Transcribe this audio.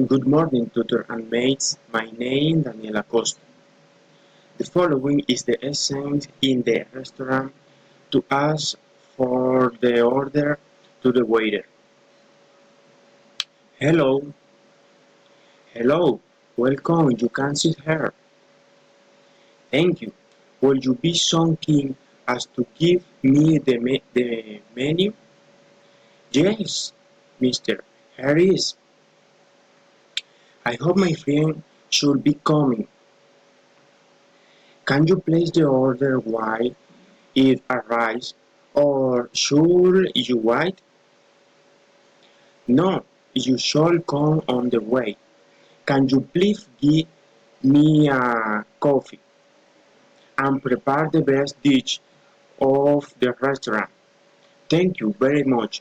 Good morning, tutor and mates. My name Daniela Costa. The following is the essence in the restaurant to ask for the order to the waiter. Hello, hello, welcome. You can sit here. Thank you. Will you be so kind as to give me the menu? Yes, mister. Here is. I hope my friend should be coming. Can you place the order while it arrives, or should you wait? No, you shall come on the way. Can you please give me a coffee and prepare the best dish of the restaurant? Thank you very much.